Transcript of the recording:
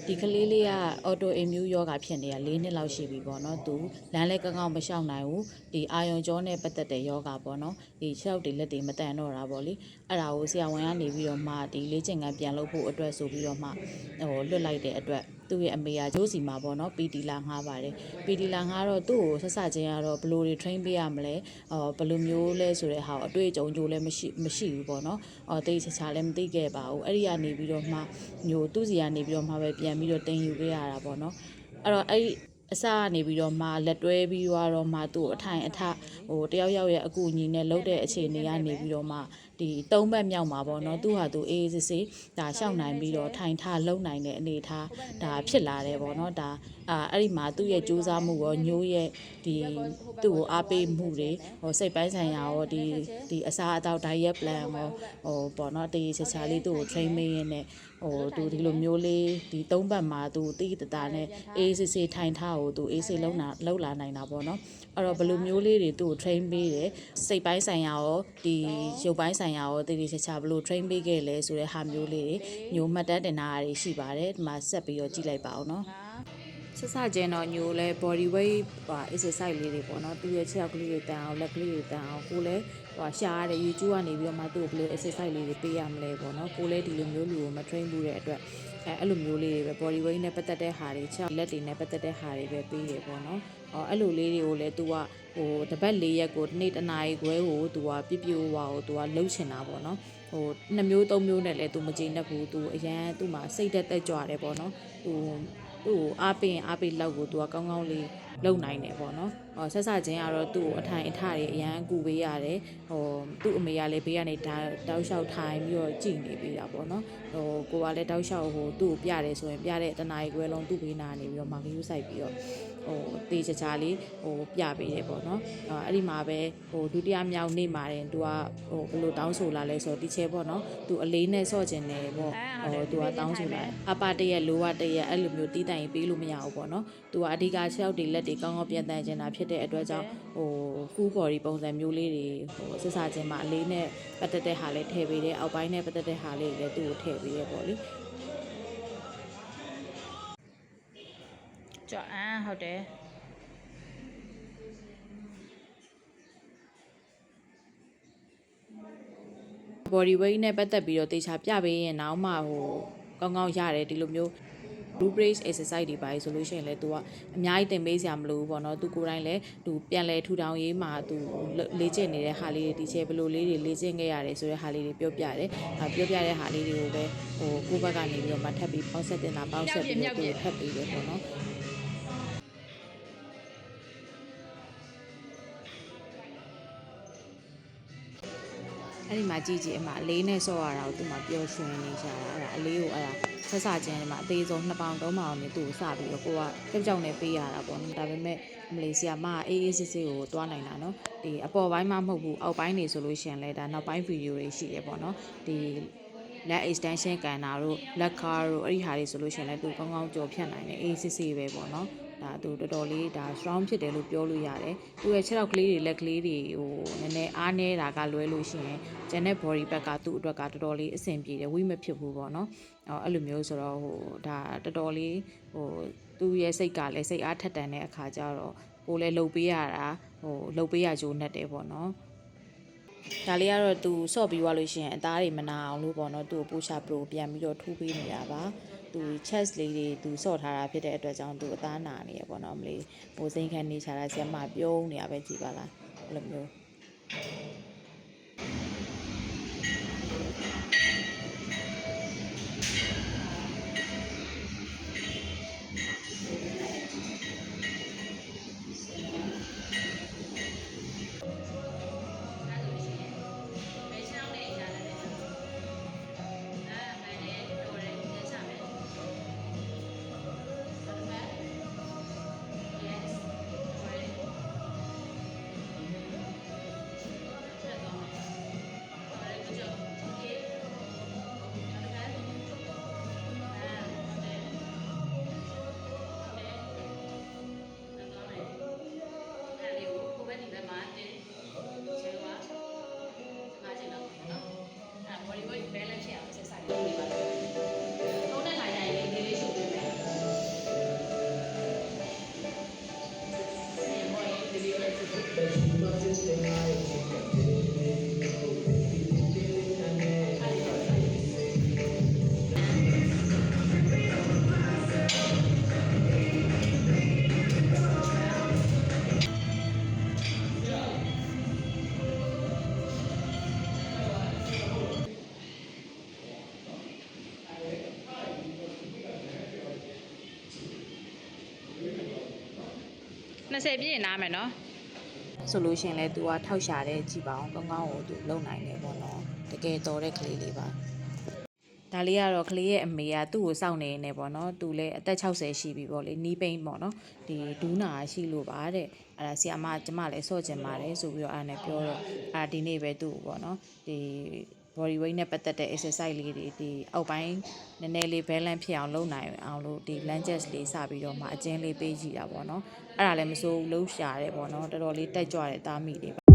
ဒီကလေးလေးကအော်တိုအင်မြူယောဂဖြစ်နေတာ4နှစ်လောက်ရှိပြီပေါ့နော်သူလမ်းလဲကောင်းကောင်းမလျှောက်နိုင်ဘူးဒီအာယုံကြောနဲ့ပတ်သက်တဲ့ယောဂပေါ့နော်ဒီခြေထောက်တွေလက်တွေမတန်တော့တာပေါ့လေအဲ့ဒါကိုဆရာဝန်ကနေပြီးတော့မှဒီလေ့ကျင့်ခန်းပြန်လုပ်ဖို့အတွက်ဆိုပြီးတော့မှလွတ်လိုက်တဲ့အတွက်သူ့ရဲ့အမေကဂျိုးစီမှာပေါ့နော်ပီတီလာငှားပါတယ်ပီတီလာငှားတော့သူ့ကိုဆက်စချင်းကတော့ဘယ်လိုတွေ train ပေးရမလဲဘယ်လိုမျိုးလဲဆိုတဲ့ဟာကိုအတွေ့အကြုံကြိုးလည်းမရှိဘူးပေါ့နော်တိတ်ချာလည်းမသိခဲ့ပါဘူးအဲ့ဒီကနေပြီးတော့မှမျိုးသူ့စီကနေပြီးတော့မှပဲပြန်ပြီးတော့တင်ယူခဲ့ရတာပေါ့နော်အဲ့တော့အဲ့အစကနေပြီးတော့မှလက်တွဲပြီးတော့မှသူ့အထိုင်အထတယောက်ယောက်ရဲ့အကူအညီနဲ့လှုပ်တဲ့အခြေအနေကနေပြီးတော့မှဒီ၃ဘက်မြောက်မှာပေါ့နော်သူ့ဟာသူအေးစစ်စစ်ဒါရှောက်နိုင်ပြီးတော့ထိုင်ထလှုပ်နိုင်တဲ့အနေထားဒါဖြစ်လာတယ်ပေါ့နော်ဒါအဲ့ဒီမှာသူ့ရဲ့ကြိုးစားမှုရောညိုးရဲ့ဒီသူ့ကိုအားပေးမှုတွေစိတ်ပိုင်းဆိုင်ရာရောဒီအစားအသောက် diet plan ရောပေါ့နော်တေးချာချာလေးသူ့ကို train မေးရင်းနဲ့သူဒီလိုမျိုးလေးဒီ၃ဘက်မှာသူတိတတာနဲ့အေးစစ်စစ်ထိုင်ထားကိုသူအေးစစ်လှုပ်လာနိုင်တာပေါ့နော်အဲ့တော့ဘယ်လိုမျိုးလေးတွေသူ့ကို train ပေးတယ်စိတ်ပိုင်းဆိုင်ရာရောဒီရုပ်ပိုင်းဆိုင်ရာရောတေးချာချာဘယ်လို train ပေးခဲ့လဲဆိုတဲ့ဟာမျိုးလေးတွေညိုမှတ်တမ်းတင်တာတွေရှိပါတယ်ဒီမှာဆက်ပြီးတော့ကြည့်လိုက်ပါအောင်နော်ဆက်စချင်းတော့ညိုလဲ body weight exercise လေးတွေပေါ့နော်သူရဲ့ခြေထောက်ကလေးတွေတန်အောင်လက်ကလေးတွေတန်အောင်ကိုလည်းရှားရတယ် YouTube ကနေပြီးတော့မှသူ့ကိုဘယ်လို exercise လေးတွေပေးရမလဲပေါ့နော်ကိုလည်းဒီလိုမျိုးလူကိုမ train ဘူးတဲ့အတွက်အဲ့လိုမျိုးလေးတွေပဲ body weight နဲ့ပတ်သက်တဲ့ဟာတွေခြေထောက်လက်တွေနဲ့ပတ်သက်တဲ့ဟာတွေပဲပေးရပေါ့နော်အဲ့လိုလေးတွေကိုလည်းသူကတပတ်4ရက်ကိုတစ်နေ့တစ်နာရီခွဲကိုသူကပြပြဝါကိုသူကလှုပ်ချင်တာပေါ့နော်2မျိုး3မျိုးနဲ့လည်းသူမကြိမ်တတ်ဘူးသူအရန်သူ့မှာစိတ်တက်ကြွတယ်ပေါ့နော်သူ့ကိုအားပေးလောက်ကိုသူကကောင်းကောင်းလေးလုံနိုင်တယ်ပေါ့နော်ဆက်စချင်းကတော့သူ့ကိုအထိုင်အထတွေအရန်ကူပေးရတယ်သူ့အမေကလည်းဘေးကနေတောက်လျှောက်ထိုင်ပြီးတော့ကြည်နေပေးတာပေါ့နော်ကိုကလည်းတောက်လျှောက်သူ့ကိုပြတယ်ဆိုရင်ပြတဲ့တနားရီခွဲလုံးသူ့ဘေးနာနေပြီးတော့မာကယူဆိုင်ပြီးတော့တေးချာလေးပြပေးတယ်ပေါ့နော်အဲ့ဒီမှာပဲဒုတိယမြောက်နေ့မှာတင်သူကဘယ်လိုတောင်းဆိုလာလဲဆိုတော့တီချဲပေါ့နော်သူအလေးနဲ့ဆော့ကျင်တယ်ပေါ့သူကတောင်းဆိုလာအပတရက်လိုဝတရက်အဲ့လိုမျိုးတီးတိုင်ပေးလို့မရဘူးပေါ့နော်သူကအဓိက6ယောက်တွေလက်တွေကောင်းကောင်းပြန်တန်ကျင်တာဖြစ်တဲ့အတွက်ကြောင့်full body ပုံစံမျိုးလေးတွေဆက်စချင်းမှာအလေးနဲ့ပတ်သက်တဲ့ဟာလေးထည့်ပေးတယ်အောက်ပိုင်းနဲ့ပတ်သက်တဲ့ဟာလေးတွေလည်းသူ့ကိုထည့်ပေးရပေါ့လေကြောက်ဟုတ်တယ်body weight နဲ့ပတ်သက်ပြီးတော့တေချာပြပေးရင်နောက်မှကောင်းကောင်းရတယ်ဒီလိုမျိုး group race exercise တွေပါဆိုလို့ရှိရင်လည်း तू ကအများကြီးသင်ပေးစရာမလိုဘူးပေါ့နော် तू ကိုယ်တိုင်လည်း तू ပြန်လဲထူထောင်ရေးမှာ तू လေ့ကျင့်နေတဲ့ဟာလေးတွေတီချဲဘယ်လိုလေးတွေလေ့ကျင့်ခဲ့ရတယ်ဆိုတဲ့ဟာလေးတွေပြောပြတယ်ပြောပြတဲ့ဟာလေးတွေကိုပဲကိုယ့်ဘက်ကနေပြီးတော့မှထပ်ပြီးပေါင်းဆက်တင်တာပေါင်းဆက်ပြီးတော့ तू ထပ်ပြီးတယ်ပေါ့နော်အဲ့ဒီမှာကြည့်အမအလေးနဲ့ဆော့ရတာကိုသူ့မှာပျော်ရွှင်နေကြတာအဲ့ဒါအလေးကိုအဲ့ဒါဆက်စချင်းဒီမှာအသေးဆုံး2ပေါင်3ပေါင်နဲ့သူ့ကိုစပြီးတော့ကိုကကြောက်နဲ့ပေးရတာပေါ့နော်ဒါပေမဲ့မလေးဆီယာမအေးအေးစစ်စစ်ကိုတွားနိုင်တာနော်ဒီအပေါ်ပိုင်းမှမဟုတ်ဘူးအောက်ပိုင်းနေဆိုလို့ရှိရင်လည်းဒါနောက်ပိုင်းဗီဒီယိုတွေရှိတယ်ပေါ့နော်ဒီလက် extension ကန်တာတို့လက်ကားတို့အဲ့ဒီဟာတွေဆိုလို့ရှိရင်လည်းသူကောင်းကောင်းကြော်ဖြတ်နိုင်တယ်အေးစစ်စစ်ပဲပေါ့နော်ဒါသူတော်တော်လေးဒါ strong ဖြစ်တယ်လို့ပြောလို့ရတယ်သူရဲ့ခြေထောက်ကလေးတွေလက်ကလေးတွေနည်းနည်းအားနေတာကလွဲလို့ရှိရင်ကျန်တဲ့ body ဘက်ကသူ့အတွက်ကတော်တော်လေးအဆင်ပြေတယ်ဝိမဖြစ်ဘူးပေါ့နော်အဲ့လိုမျိုးဆိုတော့ဒါတော်တော်လေးသူ့ရဲ့စိတ်ကလည်းစိတ်အားထက်တန်တဲ့အခါကျတော့ကိုလည်းလှုပ်ပေးရတာလှုပ်ပေးရကြိုးနဲ့တယ်ပေါ့နော်ဒါလေးကတော့သူဆော့ပြီးသွားလို့ရှိရင်အသားတွေမနာအောင်လို့ပေါ့နော်သူ့ကိုပိုချပရိုပြန်ပြီးတော့ထိုးပေးနေတာပါသူ chest လေးတွေသူဆော့ထားတာဖြစ်တဲ့အတွက်ကြောင့်သူအသားနာနေရပေါ့နော်မလေးစိန်ခံနေချတာဆီမှာပြုံးနေရပဲကြည်ပါလားအဲ့လိုမျိုး 20ပြည့်နားမယ်နော် ဆိုလို့ရှိရင်လည်း तू ကထောက်ရှာတဲ့ကြည်ပါအောင်ကောင်းကောင်းကို तू လုံနိုင်တယ်ပေါ့နော်တကယ်တော်တဲ့ကလေးလေးပါဒါလေးကတော့ကလေးရဲ့အမေကသူ့ကိုစောင့်နေနေပေါ့နော်သူလည်းအသက်60ရှိပြီပေါ့လေနီးပိန်းပေါ့နော်ဒီဒူးနာရှိလို့ပါတဲ့အဲ့ဒါဆီအမကျမလည်းဆော့ကျင်ပါတယ်ဆိုပြီးတော့အဲ့ဒါနဲ့ပြောတော့အဲ့ဒီနေ့ပဲသူ့ကိုပေါ့နော်ဒီ body weight နဲ့ပတ်သက်တဲ့ exercise လေးတွေဒီအောက်ပိုင်းနည်းနည်းလေး balance ဖြစ်အောင်လုပ်နိုင်အောင်လို့ဒီ lunges လေးစပြီးတော့မှအကျဉ်းလေးပေးကြည့်တာပေါ့နော်အဲ့ဒါလည်းမစိုးဘူးလှုပ်ရှားတယ်ပေါ့နော်တော်တော်လေးတက်ကြွတဲ့သားမိလေး